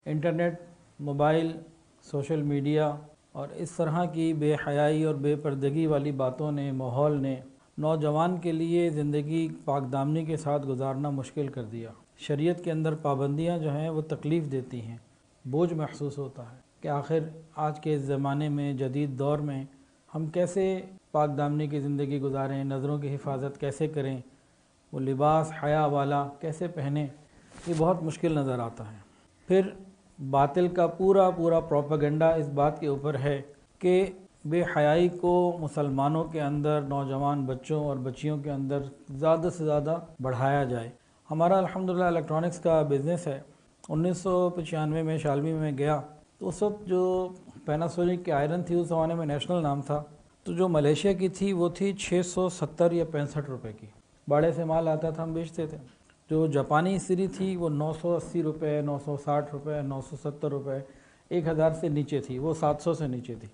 Internet, mobile, social media اور اس طرح کی بے حیائی اور بے پردگی والی باتوں نے، ماحول نے نوجوان کے لیے زندگی پاک دامنی کے ساتھ گزارنا مشکل کر دیا۔ شریعت کے اندر پابندیاں جو ہیں وہ تکلیف دیتی ہیں، بوجھ محسوس ہوتا ہے کہ آخر آج کے زمانے میں، جدید دور میں ہم کیسے پاک دامنی کی زندگی گزاریں، نظروں کی حفاظت کیسے کریں، وہ لباس حیا والا کیسے پہنیں، یہ بہت مشکل نظر آتا ہے۔ پھر باطل کا پورا پروپیگنڈا اس بات کے اوپر ہے کہ بے حیائی کو مسلمانوں کے اندر، نوجوان بچوں اور بچیوں کے اندر زیادہ سے زیادہ بڑھایا جائے۔ ہمارا الحمدللہ الیکٹرانکس کا بزنس ہے۔ 1995 میں شالمی میں گیا تو اس وقت جو پیناسونک کی آئرن تھی اس زمانے میں نیشنل نام تھا، تو جو ملیشیا کی تھی وہ تھی 670 یا 65 روپے کی، باڑے سے مال آتا تھا، ہم بیچتے تھے۔ جو جاپانی استری تھی وہ 980 روپے، 960 روپے، 970 روپے، 1000 سے نیچے تھی، وہ 700 سے نیچے تھی۔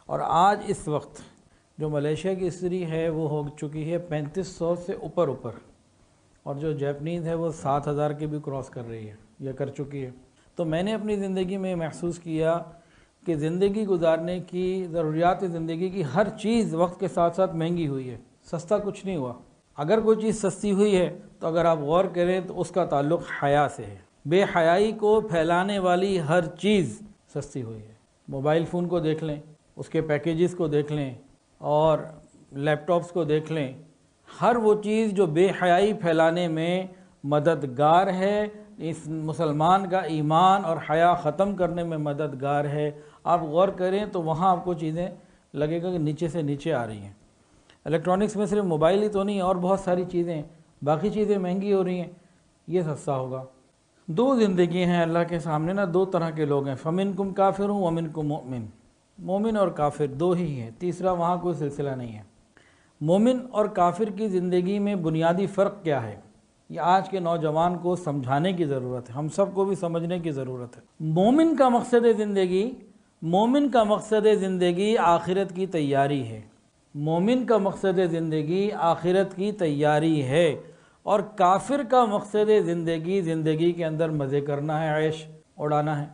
اور آج اس وقت جو ملیشیا کی استری ہے وہ ہو چکی ہے 3500 سے اوپر، اور جو جیپنیز ہے وہ 7000 کے بھی کراس کر رہی ہے یا کر چکی ہے۔ تو میں نے اپنی زندگی میں محسوس کیا کہ زندگی گزارنے کی، ضروریات زندگی کی ہر چیز وقت کے ساتھ ساتھ مہنگی ہوئی ہے، سستا کچھ نہیں ہوا۔ اگر کوئی چیز سستی ہوئی ہے تو اگر آپ غور کریں تو اس کا تعلق حیا سے ہے۔ بے حیائی کو پھیلانے والی ہر چیز سستی ہوئی ہے۔ موبائل فون کو دیکھ لیں، اس کے پیکیجز کو دیکھ لیں، اور لیپ ٹاپس کو دیکھ لیں، ہر وہ چیز جو بے حیائی پھیلانے میں مددگار ہے، اس مسلمان کا ایمان اور حیا ختم کرنے میں مددگار ہے، آپ غور کریں تو وہاں آپ کو چیزیں لگے گا کہ نیچے سے نیچے آ رہی ہیں۔ الیکٹرانکس میں صرف موبائل ہی تو نہیں، اور بہت ساری چیزیں، باقی چیزیں مہنگی ہو رہی ہیں، یہ سستا ہوگا۔ دو زندگی ہیں اللہ کے سامنے نا، دو طرح کے لوگ ہیں، فَمِنْكُمْ كَافِرٌ وَمِنْكُمْ مُؤْمِنٌ، مومن اور کافر دو ہی ہیں، تیسرا وہاں کوئی سلسلہ نہیں ہے۔ مومن اور کافر کی زندگی میں بنیادی فرق کیا ہے، یہ آج کے نوجوان کو سمجھانے کی ضرورت ہے، ہم سب کو بھی سمجھنے کی ضرورت ہے۔ مومن کا مقصد زندگی آخرت کی تیاری ہے، مومن کا مقصد زندگی آخرت کی تیاری ہے، اور کافر کا مقصد زندگی کے اندر مزے کرنا ہے، عیش اڑانا ہے۔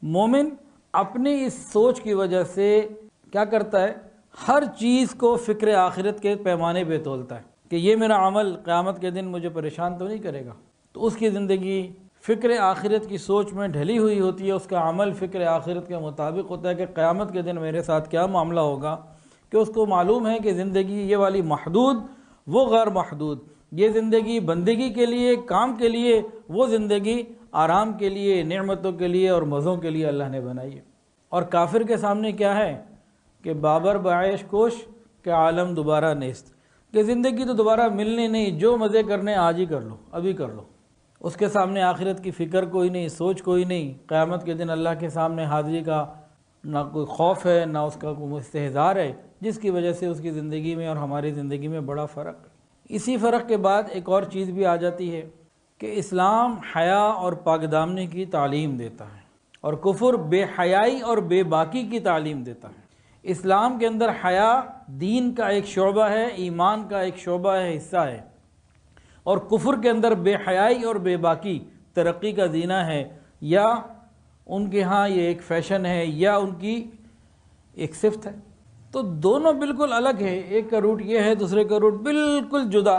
مومن اپنی اس سوچ کی وجہ سے کیا کرتا ہے، ہر چیز کو فکر آخرت کے پیمانے پہ تولتا ہے کہ یہ میرا عمل قیامت کے دن مجھے پریشان تو نہیں کرے گا، تو اس کی زندگی فکر آخرت کی سوچ میں ڈھلی ہوئی ہوتی ہے، اس کا عمل فکر آخرت کے مطابق ہوتا ہے کہ قیامت کے دن میرے ساتھ کیا معاملہ ہوگا، کہ اس کو معلوم ہے کہ زندگی یہ والی محدود، وہ غیر محدود، یہ زندگی بندگی کے لیے، کام کے لیے، وہ زندگی آرام کے لیے، نعمتوں کے لیے اور مزوں کے لیے اللہ نے بنائی ہے۔ اور کافر کے سامنے کیا ہے کہ بابر بعیش کوش کہ عالم دوبارہ نیست، کہ زندگی تو دوبارہ ملنی نہیں، جو مزے کرنے آج ہی کر لو، ابھی کر لو۔ اس کے سامنے آخرت کی فکر کوئی نہیں، سوچ کوئی نہیں، قیامت کے دن اللہ کے سامنے حاضری کا نہ کوئی خوف ہے، نہ اس کا کوئی استحضار ہے، جس کی وجہ سے اس کی زندگی میں اور ہماری زندگی میں بڑا فرق ہے۔ اسی فرق کے بعد ایک اور چیز بھی آ جاتی ہے کہ اسلام حیا اور پاک دامنی کی تعلیم دیتا ہے، اور کفر بے حیائی اور بے باکی کی تعلیم دیتا ہے۔ اسلام کے اندر حیا دین کا ایک شعبہ ہے، ایمان کا ایک شعبہ ہے، حصہ ہے، اور کفر کے اندر بے حیائی اور بے باکی ترقی کا زینہ ہے، یا ان کے ہاں یہ ایک فیشن ہے، یا ان کی ایک صفت ہے۔ تو دونوں بالکل الگ ہے، ایک کا روٹ یہ ہے، دوسرے کا روٹ بالکل جدا۔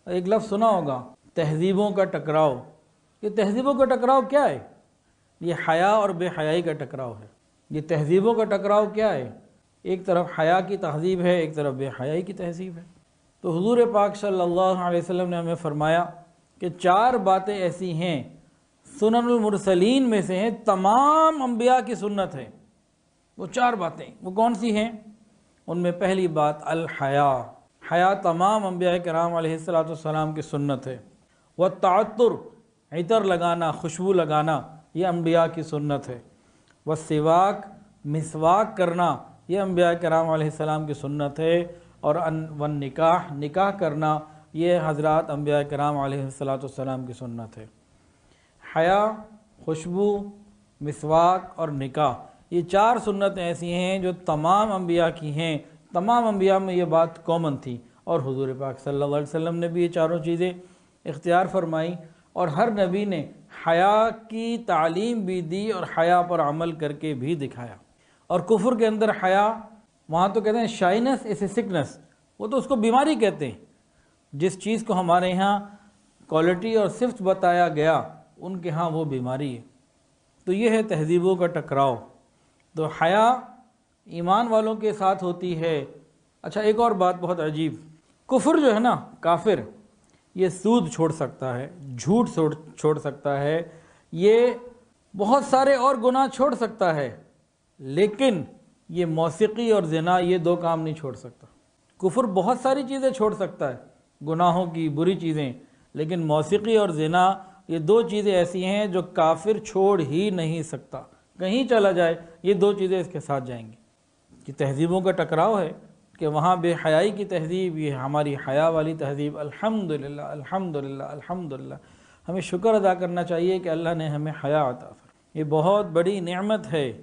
ایک لفظ سنا ہوگا، تہذیبوں کا ٹکراؤ۔ یہ تہذیبوں کا ٹکراؤ کیا ہے؟ یہ حیا اور بے حیائی کا ٹکراؤ ہے۔ یہ تہذیبوں کا ٹکراؤ کیا ہے؟ ایک طرف حیا کی تہذیب ہے، ایک طرف بے حیائی کی تہذیب ہے۔ تو حضور پاک صلی اللہ علیہ وسلم نے ہمیں فرمایا کہ 4 باتیں ایسی ہیں، سنن المرسلین میں سے ہیں، تمام انبیاء کی سنت ہے۔ وہ 4 باتیں وہ کون سی ہیں؟ ان میں پہلی بات الحیا، حیا تمام انبیاء کرام علیہ السلام کی سنت ہے۔ والتعطر، عطر لگانا، خوشبو لگانا، یہ انبیاء کی سنت ہے۔ والسواک، مسواک کرنا، یہ انبیاء کرام علیہ السلام کی سنت ہے۔ اور والنکاح، نکاح کرنا، یہ حضرات انبیاء کرام علیہ السلام کی سنت ہے۔ حیا، خوشبو، مسواک اور نکاح، یہ 4 سنتیں ایسی ہیں جو تمام انبیاء کی ہیں۔ تمام انبیاء میں یہ بات کامن تھی، اور حضور پاک صلی اللہ علیہ وسلم نے بھی یہ 4 چیزیں اختیار فرمائی، اور ہر نبی نے حیا کی تعلیم بھی دی اور حیا پر عمل کر کے بھی دکھایا۔ اور کفر کے اندر حیا، وہاں تو کہتے ہیں شائنس از اے سکنس، وہ تو اس کو بیماری کہتے ہیں۔ جس چیز کو ہمارے ہاں کوالٹی اور صفت بتایا گیا، ان کے ہاں وہ بیماری ہے۔ تو یہ ہے تہذیبوں کا ٹکراؤ۔ تو حیا ایمان والوں کے ساتھ ہوتی ہے۔ اچھا، ایک اور بات بہت عجیب، کفر جو ہے نا، کافر، یہ سود چھوڑ سکتا ہے، جھوٹ چھوڑ سکتا ہے، یہ بہت سارے اور گناہ چھوڑ سکتا ہے، لیکن یہ موسیقی اور زنا، یہ دو کام نہیں چھوڑ سکتا۔ کفر بہت ساری چیزیں چھوڑ سکتا ہے، گناہوں کی بری چیزیں، لیکن موسیقی اور زنا، یہ دو چیزیں ایسی ہیں جو کافر چھوڑ ہی نہیں سکتا۔ کہیں چلا جائے یہ دو چیزیں اس کے ساتھ جائیں گی۔ کہ تہذیبوں کا ٹکراؤ ہے کہ وہاں بے حیائی کی تہذیب، یہ ہماری حیا والی تہذیب۔ الحمدللہ الحمدللہ الحمدللہ، ہمیں شکر ادا کرنا چاہیے کہ اللہ نے ہمیں حیا عطا فرمائی۔ یہ بہت بڑی نعمت ہے۔